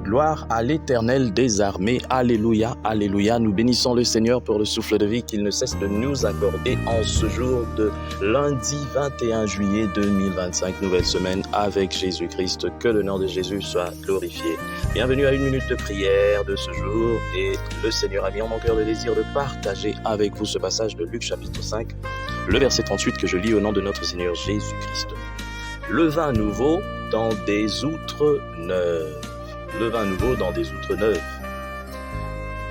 Gloire à l'Éternel des armées. Alléluia, alléluia. Nous bénissons le Seigneur pour le souffle de vie qu'il ne cesse de nous accorder en ce jour de lundi 21 juillet 2025, nouvelle semaine avec Jésus-Christ. Que le nom de Jésus soit glorifié. Bienvenue à une minute de prière de ce jour et le Seigneur a mis en mon cœur le désir de partager avec vous ce passage de Luc chapitre 5, le verset 38 que je lis au nom de notre Seigneur Jésus-Christ. Le vin nouveau dans des outres neuves. Le vin nouveau dans des outres neuves.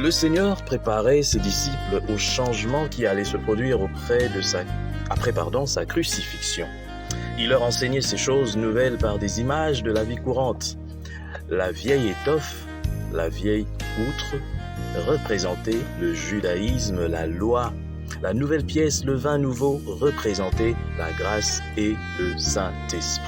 Le Seigneur préparait ses disciples au changement qui allait se produire après sa crucifixion. Il leur enseignait ces choses nouvelles par des images de la vie courante. La vieille étoffe, la vieille outre, représentait le judaïsme, la loi. La nouvelle pièce, le vin nouveau, représentait la grâce et le Saint-Esprit.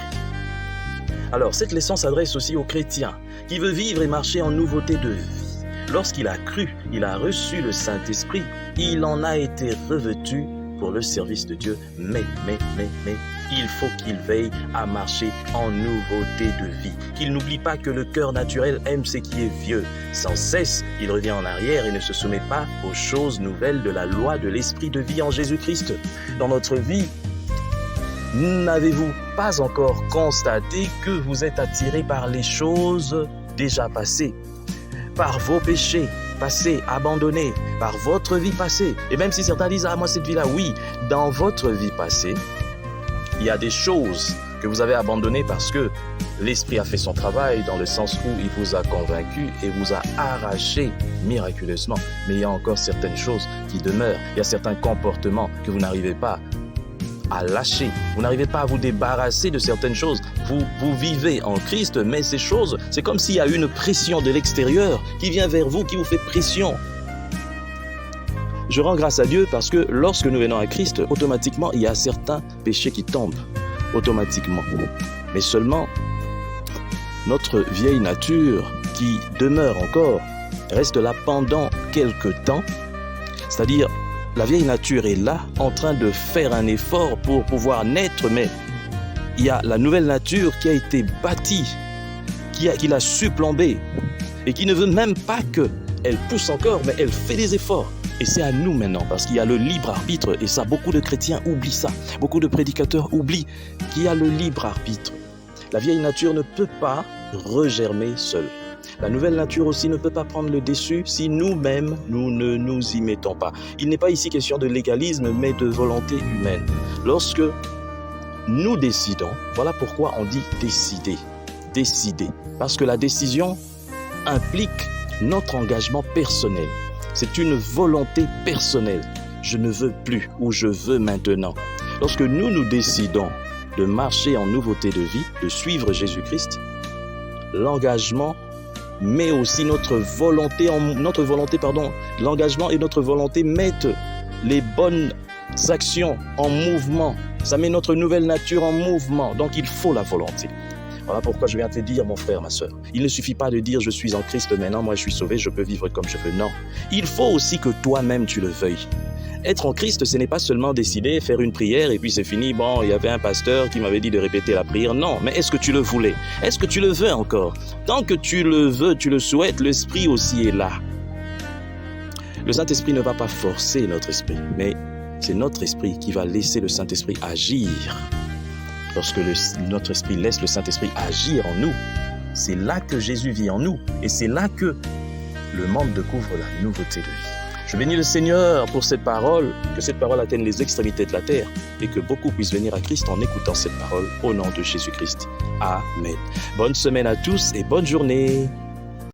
Alors, cette leçon s'adresse aussi aux chrétiens qui veut vivre et marcher en nouveauté de vie. Lorsqu'il a cru, il a reçu le Saint-Esprit, il en a été revêtu pour le service de Dieu. Mais, il faut qu'il veille à marcher en nouveauté de vie. Qu'il n'oublie pas que le cœur naturel aime ce qui est vieux. Sans cesse, il revient en arrière et ne se soumet pas aux choses nouvelles de la loi de l'Esprit de vie en Jésus-Christ. Dans notre vie, n'avez-vous pas encore constaté que vous êtes attiré par les choses déjà passées, par vos péchés passés, abandonnés, par votre vie passée? Et même si certains disent « Ah, moi cette vie-là, oui », dans votre vie passée, il y a des choses que vous avez abandonnées parce que l'Esprit a fait son travail dans le sens où il vous a convaincu et vous a arraché miraculeusement. Mais il y a encore certaines choses qui demeurent. Il y a certains comportements que vous n'arrivez pas à lâcher. Vous n'arrivez pas à vous débarrasser de certaines choses. Vous vivez en Christ, mais ces choses, c'est comme s'il y a une pression de l'extérieur qui vient vers vous, qui vous fait pression. Je rends grâce à Dieu parce que lorsque nous venons à Christ, automatiquement, il y a certains péchés qui tombent. Automatiquement. Mais seulement, notre vieille nature qui demeure encore, reste là pendant quelque temps, c'est-à-dire la vieille nature est là, en train de faire un effort pour pouvoir naître, mais il y a la nouvelle nature qui a été bâtie, qui l'a supplombée, et qui ne veut même pas qu'elle pousse encore, mais elle fait des efforts. Et c'est à nous maintenant, parce qu'il y a le libre arbitre, et ça, beaucoup de chrétiens oublient ça. Beaucoup de prédicateurs oublient qu'il y a le libre arbitre. La vieille nature ne peut pas regermer seule. La nouvelle nature aussi ne peut pas prendre le dessus si nous-mêmes, nous ne nous y mettons pas. Il n'est pas ici question de légalisme, mais de volonté humaine. Lorsque nous décidons, voilà pourquoi on dit décider. Décider. Parce que la décision implique notre engagement personnel. C'est une volonté personnelle. Je ne veux plus ou je veux maintenant. Lorsque nous décidons de marcher en nouveauté de vie, de suivre Jésus-Christ, l'engagement mais aussi l'engagement et notre volonté mettent les bonnes actions en mouvement. Ça met notre nouvelle nature en mouvement. Donc il faut la volonté. Voilà pourquoi je viens te dire, mon frère, ma soeur. Il ne suffit pas de dire je suis en Christ maintenant, moi je suis sauvé, je peux vivre comme je veux. Non. Il faut aussi que toi-même tu le veuilles. Être en Christ, ce n'est pas seulement décider, faire une prière et puis c'est fini. Bon, il y avait un pasteur qui m'avait dit de répéter la prière. Non, mais est-ce que tu le voulais? Est-ce que tu le veux encore? Tant que tu le veux, tu le souhaites, l'Esprit aussi est là. Le Saint-Esprit ne va pas forcer notre esprit, mais c'est notre esprit qui va laisser le Saint-Esprit agir. Lorsque notre esprit laisse le Saint-Esprit agir en nous, c'est là que Jésus vit en nous et c'est là que le monde découvre la nouveauté de vie. Je bénis le Seigneur pour cette parole, que cette parole atteigne les extrémités de la terre et que beaucoup puissent venir à Christ en écoutant cette parole au nom de Jésus-Christ. Amen. Bonne semaine à tous et bonne journée.